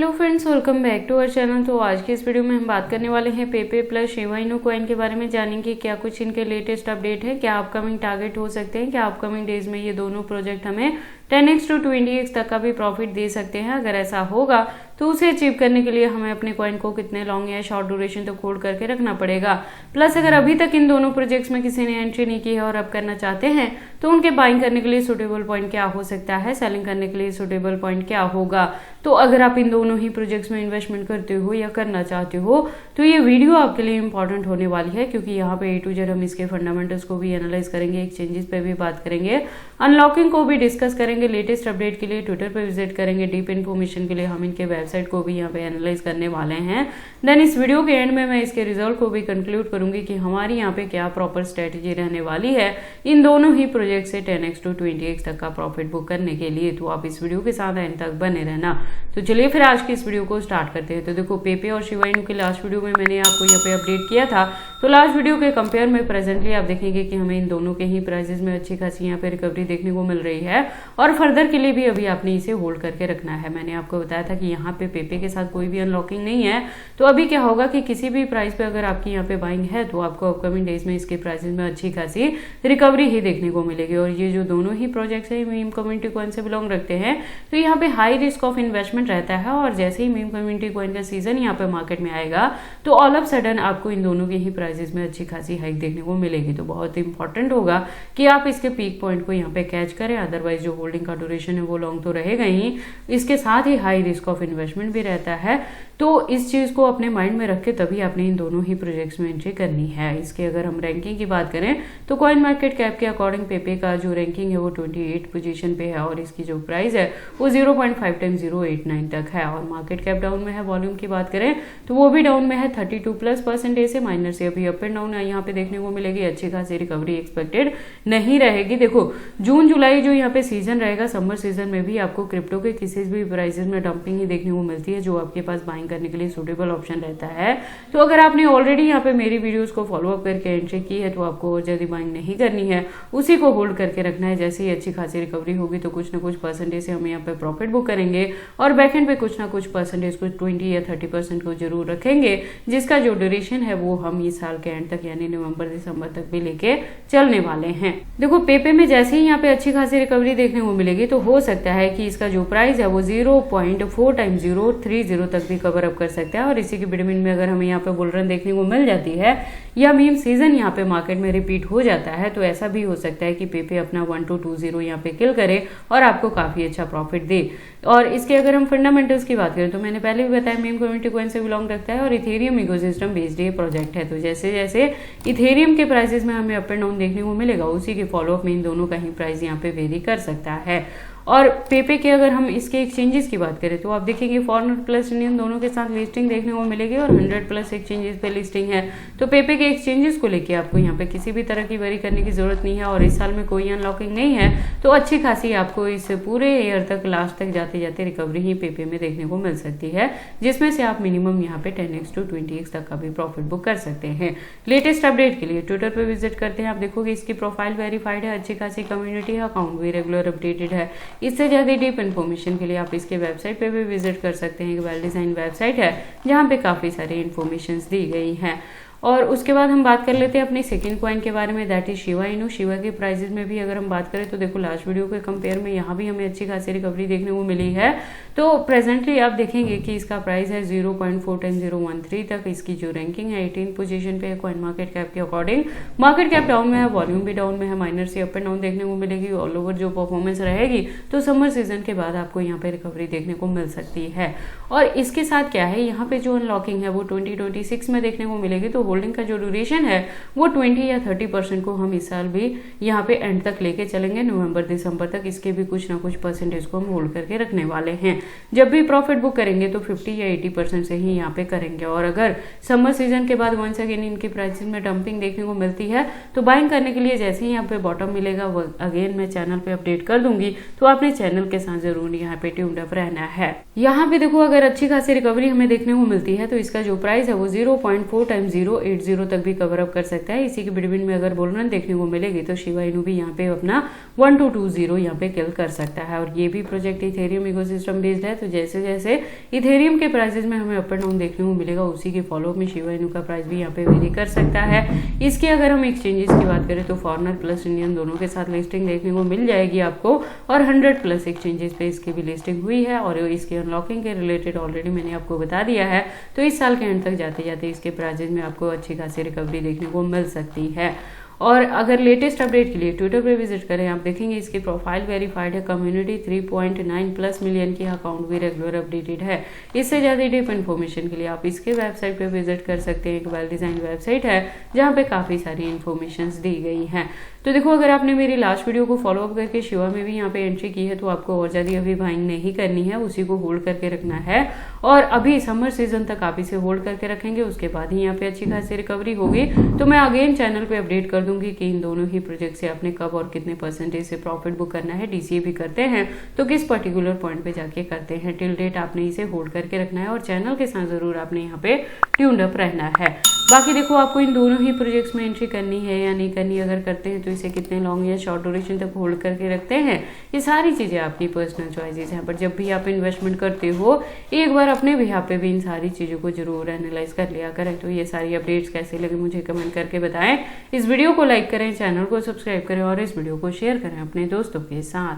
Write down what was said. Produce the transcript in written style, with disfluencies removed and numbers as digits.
Hello friends, welcome back to our channel. तो आज की इस वीडियो में हम बात करने वाले हैं पेपे प्लस शिबा इनू कॉइन के बारे में। जानेंगे क्या कुछ इनके लेटेस्ट अपडेट है, क्या अपकमिंग टारगेट हो सकते हैं, क्या अपकमिंग डेज में ये दोनों प्रोजेक्ट हमें 10x to 20x तक का भी प्रॉफिट दे सकते हैं। अगर ऐसा होगा तो उसे अचीव करने के लिए हमें अपने कॉइन को कितने लॉन्ग या शॉर्ट ड्यूरेशन तक होल्ड करके रखना पड़ेगा। प्लस अगर अभी तक इन दोनों प्रोजेक्ट्स में किसी ने एंट्री नहीं की है और अब करना चाहते हैं तो उनके बाइंग करने के लिए सुटेबल पॉइंट क्या हो सकता है, सेलिंग करने के लिए सुटेबल पॉइंट क्या होगा। तो अगर आप इन दोनों ही प्रोजेक्ट्स में इन्वेस्टमेंट करते हो या करना चाहते हो तो ये वीडियो आपके लिए इंपॉर्टेंट होने वाली है, क्योंकि यहाँ पे A to Z हम इसके फंडामेंटल्स को भी एनालाइज करेंगे, एक्सचेंजेस पे भी बात करेंगे, अनलॉकिंग को भी डिस्कस करेंगे, लेटेस्ट अपडेट के लिए ट्विटर पे विजिट करेंगे, डीप इन्फॉर्मेशन के लिए हम इनके वेबसाइट को भी यहाँ पे एनालाइज करने वाले हैं। देन इस वीडियो के एंड में मैं इसके रिजल्ट को भी कंक्लूड करूंगी कि हमारी यहाँ पे क्या प्रॉपर स्ट्रेटेजी रहने वाली है इन दोनों ही प्रोजेक्ट से 10x to 20x तक का प्रॉफिट बुक करने के लिए। तो आप इस वीडियो के साथ एंड तक बने रहना। तो चलिए फिर आज की इस वीडियो को स्टार्ट करते हैं। तो देखो, पेपे और शिबा इनू के लास्ट वीडियो में मैंने आपको यहाँ पे अपडेट किया था। तो लास्ट वीडियो के कंपेयर में प्रेजेंटली आप देखेंगे कि हमें इन दोनों के ही प्राइसेस में अच्छी खासी यहाँ पे रिकवरी देखने को मिल रही है और फर्दर के लिए भी अभी आपने इसे होल्ड करके रखना है। मैंने आपको बताया था कि यहाँ पे पेपे के साथ कोई भी अनलॉकिंग नहीं है। तो अभी क्या होगा कि किसी भी प्राइस पे अगर आपकी यहाँ पे बाइंग है तो आपको अपकमिंग डेज में इसके प्राइसेस में अच्छी खासी रिकवरी ही देखने को मिलेगी। और ये जो दोनों ही प्रोजेक्ट्स है मीम कम्युनिटी कॉइन से बिलोंग रखते हैं, तो यहाँ पे हाई रिस्क ऑफ इन्वेस्टमेंट रहता है। और जैसे ही मीम कम्युनिटी कॉइन का सीजन यहाँ पे मार्केट में आएगा तो ऑल ऑफ सडन आपको इन दोनों के ही प्राइसेस में अच्छी खासी हाइक देखने को मिलेगी। तो बहुत इंपॉर्टेंट होगा कि आप इसके पीक पॉइंट को यहाँ पे कैच करें, अदरवाइज जो होल्डिंग का ड्यूरेशन है वो लॉन्ग तो रहेगा ही, इसके साथ ही हाई रिस्क ऑफ इन्वेस्टमेंट भी रहता है। तो इस चीज को अपने माइंड में रख के तभी आपने इन दोनों ही प्रोजेक्ट्स में एंट्री करनी है। इसके अगर हम रैंकिंग की बात करें तो कॉइन मार्केट कैप के अकॉर्डिंग पेपे का जो रैंकिंग है वो 28 पोजीशन पे है और इसकी जो प्राइस है वो 0.5 टाइम 089 तक है। और मार्केट कैप डाउन में है। वॉल्यूम की बात करें तो वो भी डाउन में है 32+% से, माइनर से अभी अप एंड डाउन है यहाँ पे देखने को मिलेगी। अच्छी खासी रिकवरी एक्सपेक्टेड नहीं रहेगी। देखो, जून जुलाई जो यहाँ पे सीजन रहेगा, समर सीजन में भी आपको क्रिप्टो के किसी भी प्राइसेस में डंपिंग ही देखने को मिलती है, जो आपके पास बाइंग करने के लिए सुटेबल ऑप्शन रहता है। तो अगर आपने ऑलरेडी यहाँ पे मेरी वीडियोस को फॉलो अप करके एंट्री की है तो आपको और जल्दी बाइंग नहीं करनी है, उसी को होल्ड करके रखना है। जैसे ही अच्छी खासी रिकवरी होगी तो कुछ ना कुछ परसेंटेज से हम यहाँ पे प्रॉफिट बुक करेंगे और बैकएंड पे कुछ ना कुछ परसेंटेज को 20 या 30% को जरूर रखेंगे, जिसका जो ड्यूरेशन है वो हम इस साल के एंड तक यानी नवंबर दिसंबर तक भी लेके चलने वाले हैं। देखो, पेपे में जैसे ही यहाँ पे अच्छी खासी रिकवरी देखने को मिलेगी तो हो सकता है कि इसका जो प्राइस है वो 0.4 टाइम 030 तक भी कवर अप कर सकता है। और इसी के बिटवीन में अगर हमें यहाँ पे बुल रन देखने को मिल जाती है या मीम सीजन यहाँ पे मार्केट में रिपीट हो जाता है तो ऐसा भी हो सकता है कि पेपे अपना 1220 यहाँ पे किल करे और आपको काफी अच्छा प्रॉफिट दे। और इसके अगर हम फंडामेंटल्स की बात करें तो मैंने पहले भी बताया मीम कम्युनिटी कॉइन से बिलोंग रखता है और इथेरियम इकोसिस्टम बेस्ड ये प्रोजेक्ट है। तो जैसे जैसे इथेरियम के प्राइसेस में हमें अप एंड डाउन देखने को मिलेगा, उसी के फॉलोअप में इन दोनों का ही प्राइस यहाँ पे वेरी कर सकता है। और पेपे के अगर हम इसके एक्सचेंजेस की बात करें तो आप देखेंगे फॉरेन प्लस इंडियन दोनों के साथ लिस्टिंग देखने को मिलेगी और 100+ एक्सचेंजेस पे लिस्टिंग है। तो पेपे के एक्सचेंजेस को लेके आपको यहाँ पे किसी भी तरह की वरी करने की जरूरत नहीं है। और इस साल में कोई अनलॉकिंग नहीं है तो अच्छी खासी आपको इस पूरे ईयर तक लास्ट तक जाते जाते रिकवरी ही पेपे में देखने को मिल सकती है, जिसमें से आप मिनिमम यहाँ पे 10x to 20x तक का भी प्रॉफिट बुक कर सकते हैं। लेटेस्ट अपडेट के लिए ट्विटर पे विजिट करते हैं। आप देखोगे इसकी प्रोफाइल वेरीफाइड है, अच्छी खासी कम्युनिटी है, अकाउंट भी रेगुलर अपडेटेड है। इससे ज्यादा डीप इन्फॉर्मेशन के लिए आप इसके वेबसाइट पे भी विजिट कर सकते हैं। एक वेल डिजाइन वेबसाइट है जहाँ पे काफी सारी इन्फॉर्मेशन दी गई हैं। और उसके बाद हम बात कर लेते हैं अपने सेकंड कॉइन के बारे में, that is Shiba Inu. Shiba के प्राइसेस में भी अगर हम बात करें तो देखो, लास्ट वीडियो के कंपेयर में यहाँ भी हमें अच्छी खासी रिकवरी देखने को मिली है। तो प्रेजेंटली आप देखेंगे कि इसका प्राइस है 0.4 टाइम 013 तक। इसकी जो रैंकिंग है 18 पोजीशन पे है कॉइन मार्केट कैप के अकॉर्डिंग। मार्केट कैप डाउन में है, वॉल्यूम भी डाउन में है, माइनर से अप एंड डाउन देखने को मिलेगी। ऑल ओवर जो परफॉर्मेंस रहेगी तो समर सीजन के बाद आपको यहाँ पे रिकवरी देखने को मिल सकती है। और इसके साथ क्या है, यहाँ पे जो अनलॉकिंग है वो 2026 में देखने को मिलेगी। तो होल्डिंग का जो ड्यूरेशन है वो 20 या 30% को हम इस साल भी यहाँ पे एंड तक लेके चलेंगे, नवंबर दिसंबर तक। इसके भी कुछ ना कुछ परसेंटेज को हम होल्ड करके रखने वाले हैं। जब भी प्रॉफिट बुक करेंगे तो 50 या 80% से ही यहाँ पे करेंगे। और अगर समर सीजन के बाद वंस अगेन इनकी प्राइसेस में डंपिंग देखने को मिलती है तो बाइंग करने के लिए जैसे ही यहाँ पे बॉटम मिलेगा वो अगेन मैं चैनल पे अपडेट कर दूंगी। तो आपने चैनल के साथ जरूर यहाँ पे ट्यून्ड अप रहना है। यहाँ पे देखो, अगर अच्छी खासी रिकवरी हमें देखने को मिलती है तो इसका जो प्राइस है वो 0.4 टाइम 080 तक भी कवर अप कर सकता है। इसी के बिटवीन में अगर बुल रन देखने को मिलेगी तो शिबा इनू भी यहाँ पे अपना 1220 यहाँ पे किल कर सकता है। और ये भी project Ethereum ecosystem based based है, तो जैसे जैसे इथेरियम के प्राइसेस में हमें अप एंड डाउन देखने को मिलेगा, उसी के फॉलोअप में शिबा इनू का प्राइस भी यहाँ पे वेरी कर सकता है। इसके अगर हम एक्सचेंजेस की बात करें तो फॉरनर प्लस इंडियन दोनों के साथ लिस्टिंग देखने को मिल जाएगी आपको, और 100+ एक्सचेंजेस पे इसकी भी लिस्टिंग हुई है, और इसके अनलॉकिंग के रिलेटेड ऑलरेडी मैंने आपको बता दिया है। तो इस साल के एंड तक जाते जाते इसके प्राइजेज में आपको अच्छी खासी रिकवरी देखने को मिल सकती है। और अगर लेटेस्ट अपडेट के लिए ट्विटर पे विजिट करें, आप देखेंगे इसकी प्रोफाइल वेरीफाइड है, कम्युनिटी 3.9+ मिलियन की अकाउंट भी रेगुलर अपडेटेड है। इससे ज़्यादा डीप इन्फॉर्मेशन के लिए आप इसके वेबसाइट पे विजिट कर सकते हैं। एक वेल डिजाइन वेबसाइट है जहाँ पे काफ़ी सारी इन्फॉर्मेशन दी गई हैं। तो देखो, अगर आपने मेरी लास्ट वीडियो को फॉलोअप करके शिवा में भी यहाँ पे एंट्री की है तो आपको और ज़्यादा अभी बाइंग नहीं करनी है, उसी को होल्ड करके रखना है। और अभी समर सीजन तक आप इसे होल्ड करके रखेंगे, उसके बाद ही यहाँ पे अच्छी खासी रिकवरी होगी। तो मैं अगेन चैनल पे अपडेट कर दूंगी कि इन दोनों ही प्रोजेक्ट से आपने कब और कितने % से प्रॉफिट बुक करना है। डीसीए भी करते हैं तो किस पर्टिकुलर पॉइंट पे जाके करते हैं। टिल डेट आपने इसे होल्ड करके रखना है और चैनल के साथ जरूर आपने यहाँ पे ट्यून्ड अप रहना है। बाकी देखो, आपको इन दोनों ही प्रोजेक्ट्स में एंट्री करनी है या नहीं करनी, अगर करते हैं तो इसे कितने लॉन्ग या शॉर्ट ड्यूरेशन तक होल्ड करके रखते हैं, ये सारी चीज़ें आपकी पर्सनल चॉइसेस हैं। पर जब भी आप इन्वेस्टमेंट करते हो, एक बार अपने बिहाफ पे भी इन सारी चीज़ों को जरूर एनालाइज कर लिया करें। तो ये सारी अपडेट्स कैसे लगे मुझे कमेंट करके बताएं। इस वीडियो को लाइक करें, चैनल को सब्सक्राइब करें और इस वीडियो को शेयर करें अपने दोस्तों के साथ।